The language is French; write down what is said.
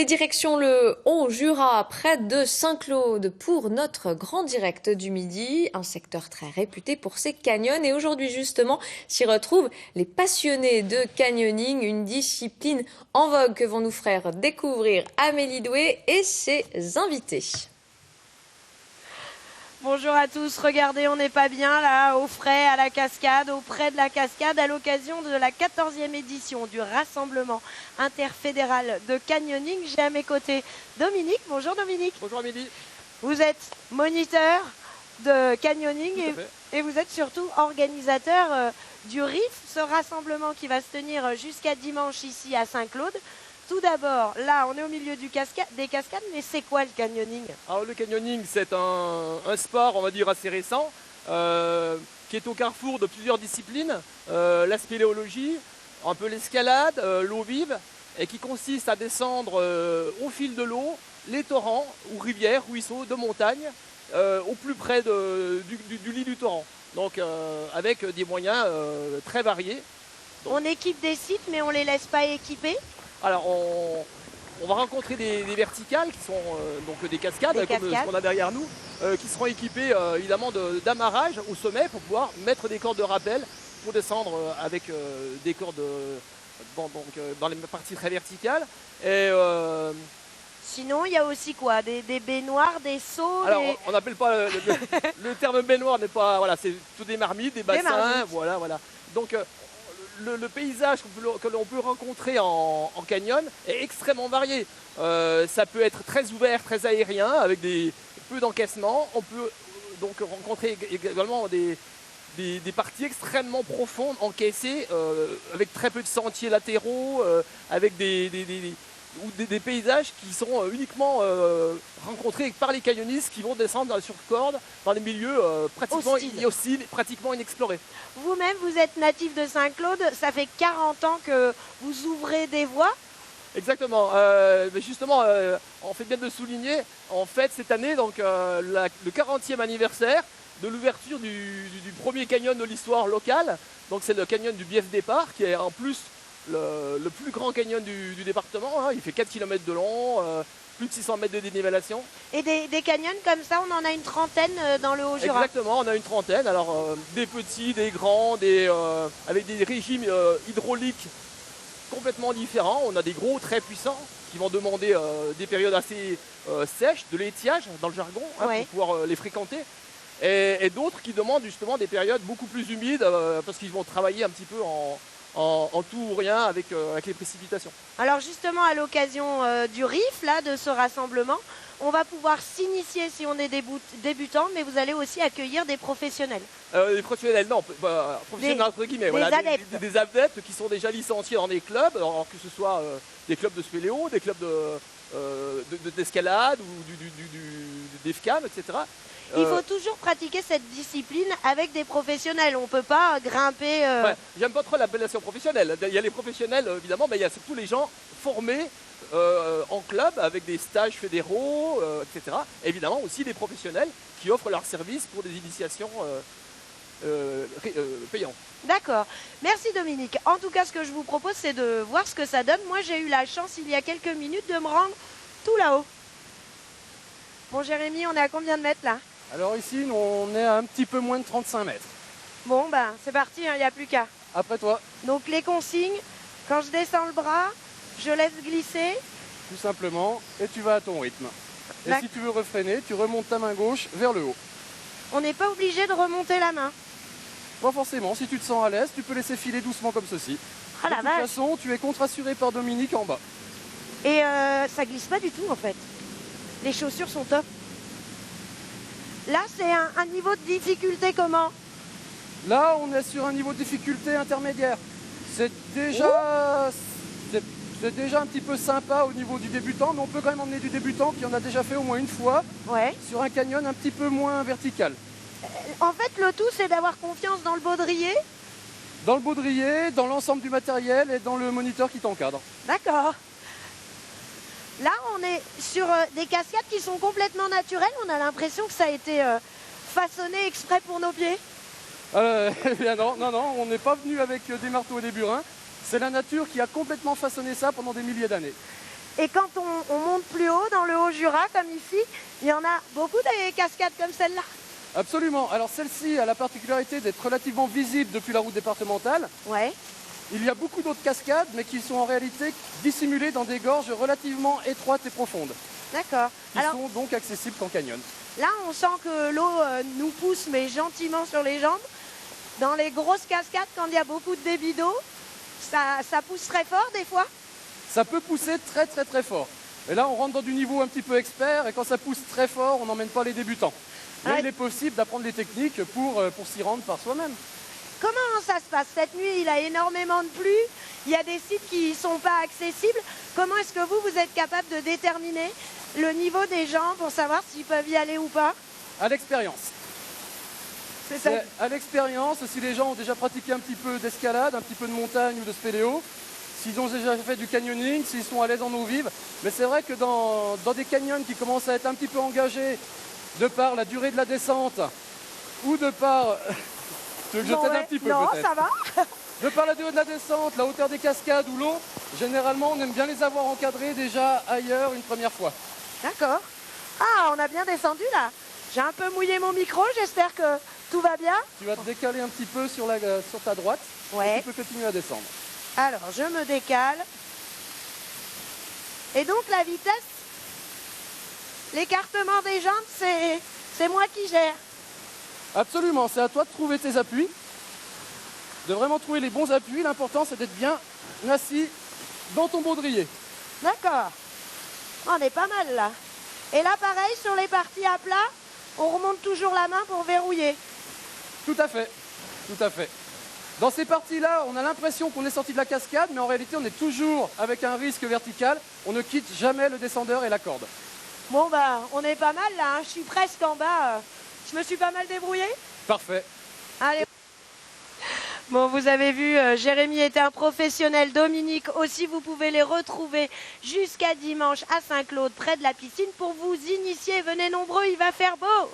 Et direction le Haut-Jura, près de Saint-Claude, pour notre grand direct du midi, un secteur très réputé pour ses canyons. Et aujourd'hui, justement, s'y retrouvent les passionnés de canyoning, une discipline en vogue que vont nous faire découvrir Amélie Doué et ses invités. Bonjour à tous, regardez, on n'est pas bien là, au frais, à la cascade, auprès de la cascade, à l'occasion de la 14e édition du Rassemblement interfédéral de canyoning. J'ai à mes côtés Dominique. Bonjour Dominique. Bonjour Amélie. Vous êtes moniteur de canyoning et vous êtes surtout organisateur du RIF, ce rassemblement qui va se tenir jusqu'à dimanche ici à Saint-Claude. Tout d'abord, là, on est au milieu des cascades, mais c'est quoi le canyoning? Alors le canyoning, c'est un sport, on va dire, assez récent, qui est au carrefour de plusieurs disciplines, la spéléologie, un peu l'escalade, l'eau vive, et qui consiste à descendre au fil de l'eau, les torrents, ou rivières, ruisseaux, de montagnes, au plus près du lit du torrent. Donc avec des moyens très variés. Donc, on équipe des sites, mais on ne les laisse pas équiper? Alors, on va rencontrer des verticales qui sont donc des cascades, comme ce qu'on a derrière nous, qui seront équipées évidemment d'amarrage au sommet pour pouvoir mettre des cordes de rappel pour descendre avec des cordes dans les parties très verticales. Et, sinon, il y a aussi quoi? Des baignoires, des seaux? Alors, on n'appelle pas le terme baignoire, n'est pas. Voilà, c'est tout des marmites, des bassins, voilà. Donc, le paysage que l'on peut rencontrer en canyon est extrêmement varié. Ça peut être très ouvert, très aérien, avec peu d'encaissement. On peut donc rencontrer également des parties extrêmement profondes, encaissées, avec très peu de sentiers latéraux, avec des paysages qui sont uniquement rencontrés par les canyonistes qui vont descendre sur corde dans les milieux hostiles, pratiquement inexplorés. Vous-même, vous êtes natif de Saint-Claude, ça fait 40 ans que vous ouvrez des voies? Exactement. Mais justement, on fait bien de le souligner, en fait, cette année, donc, le 40e anniversaire de l'ouverture du premier canyon de l'histoire locale. Donc c'est le canyon du Bief Départ, qui est en plus le plus grand canyon du département, hein. Il fait 4 km de long, plus de 600 mètres de dénivellation. Et des canyons comme ça, on en a une trentaine dans le Haut-Jura? Exactement, on a une trentaine. Alors des petits, des grands, avec des régimes hydrauliques complètement différents. On a des gros très puissants qui vont demander des périodes assez sèches, de l'étiage dans le jargon, hein, pour pouvoir les fréquenter. Et d'autres qui demandent justement des périodes beaucoup plus humides parce qu'ils vont travailler un petit peu en tout ou rien avec les précipitations. Alors justement, à l'occasion du RIF, là, de ce rassemblement, on va pouvoir s'initier si on est débutant, mais vous allez aussi accueillir des professionnels. Des professionnels, non, professionnels entre guillemets. Voilà, des adeptes qui sont déjà licenciés dans des clubs, alors que ce soit des clubs de spéléo, des clubs d'escalade ou d'EFCAM, etc. Il faut toujours pratiquer cette discipline avec des professionnels. On ne peut pas grimper... Ouais, j'aime pas trop l'appellation professionnelle. Il y a les professionnels, évidemment, mais il y a surtout les gens formés en club avec des stages fédéraux, etc. Et évidemment aussi des professionnels qui offrent leurs services pour des initiations payantes. D'accord. Merci Dominique. En tout cas, ce que je vous propose, c'est de voir ce que ça donne. Moi, j'ai eu la chance, il y a quelques minutes, de me rendre tout là-haut. Bon, Jérémy, on est à combien de mètres là? Alors ici, on est à un petit peu moins de 35 mètres. Bon, ben, c'est parti, il n'y a plus qu'à. Après toi. Donc les consignes, quand je descends le bras, je laisse glisser. Tout simplement, et tu vas à ton rythme. Et si tu veux refréner, tu remontes ta main gauche vers le haut. On n'est pas obligé de remonter la main? Pas forcément, si tu te sens à l'aise, tu peux laisser filer doucement comme ceci. Ah, de toute façon, tu es contre-assuré par Dominique en bas. Et ça glisse pas du tout en fait. Les chaussures sont top. Là, c'est un niveau de difficulté comment? Là, on est sur un niveau de difficulté intermédiaire. C'est déjà un petit peu sympa au niveau du débutant, mais on peut quand même emmener du débutant qui en a déjà fait au moins une fois sur un canyon un petit peu moins vertical. En fait, le tout, c'est d'avoir confiance dans le baudrier? Dans le baudrier, dans l'ensemble du matériel et dans le moniteur qui t'encadre. D'accord. Là, on est sur des cascades qui sont complètement naturelles. On a l'impression que ça a été façonné exprès pour nos pieds. Eh bien non, on n'est pas venu avec des marteaux et des burins. C'est la nature qui a complètement façonné ça pendant des milliers d'années. Et quand on monte plus haut, dans le Haut-Jura, comme ici, il y en a beaucoup des cascades comme celle-là. Absolument. Alors celle-ci a la particularité d'être relativement visible depuis la route départementale. Ouais. Il y a beaucoup d'autres cascades, mais qui sont en réalité dissimulées dans des gorges relativement étroites et profondes, D'accord. qui sont donc accessibles qu'en canyon. Là, on sent que l'eau nous pousse, mais gentiment sur les jambes. Dans les grosses cascades, quand il y a beaucoup de débit d'eau, ça pousse très fort des fois. Ça peut pousser très très très fort. Et là, on rentre dans du niveau un petit peu expert, et quand ça pousse très fort, on n'emmène pas les débutants. Mais il est possible d'apprendre les techniques pour s'y rendre par soi-même. Comment ça se passe? Cette nuit, il a énormément de pluie. Il y a des sites qui ne sont pas accessibles. Comment est-ce que vous êtes capable de déterminer le niveau des gens pour savoir s'ils peuvent y aller ou pas? À l'expérience. C'est ça. C'est à l'expérience, si les gens ont déjà pratiqué un petit peu d'escalade, un petit peu de montagne ou de spéléo, s'ils ont déjà fait du canyoning, s'ils sont à l'aise en eau vive. Mais c'est vrai que dans des canyons qui commencent à être un petit peu engagés, de par la durée de la descente, ou de par... Tu veux que je t'aide un petit peu non, peut-être? Ça va. De par la durée de la descente, la hauteur des cascades ou l'eau, généralement on aime bien les avoir encadrés déjà ailleurs une première fois. D'accord. Ah, on a bien descendu là. J'ai un peu mouillé mon micro, j'espère que tout va bien. Tu vas te décaler un petit peu sur ta droite, Ouais. et tu peux continuer à descendre. Alors, je me décale. Et donc la vitesse, l'écartement des jambes, c'est moi qui gère. Absolument, c'est à toi de trouver tes appuis, de vraiment trouver les bons appuis. L'important c'est d'être bien assis dans ton baudrier. D'accord. On est pas mal là. Et là, pareil, sur les parties à plat, on remonte toujours la main pour verrouiller. Tout à fait, tout à fait. Dans ces parties-là, on a l'impression qu'on est sorti de la cascade, mais en réalité on est toujours avec un risque vertical. On ne quitte jamais le descendeur et la corde. Bon, bah, on est pas mal là, hein. Je suis presque en bas. Je me suis pas mal débrouillée. Parfait. Allez. Bon, vous avez vu, Jérémy est un professionnel, Dominique aussi, vous pouvez les retrouver jusqu'à dimanche à Saint-Claude, près de la piscine, pour vous initier. Venez nombreux, il va faire beau.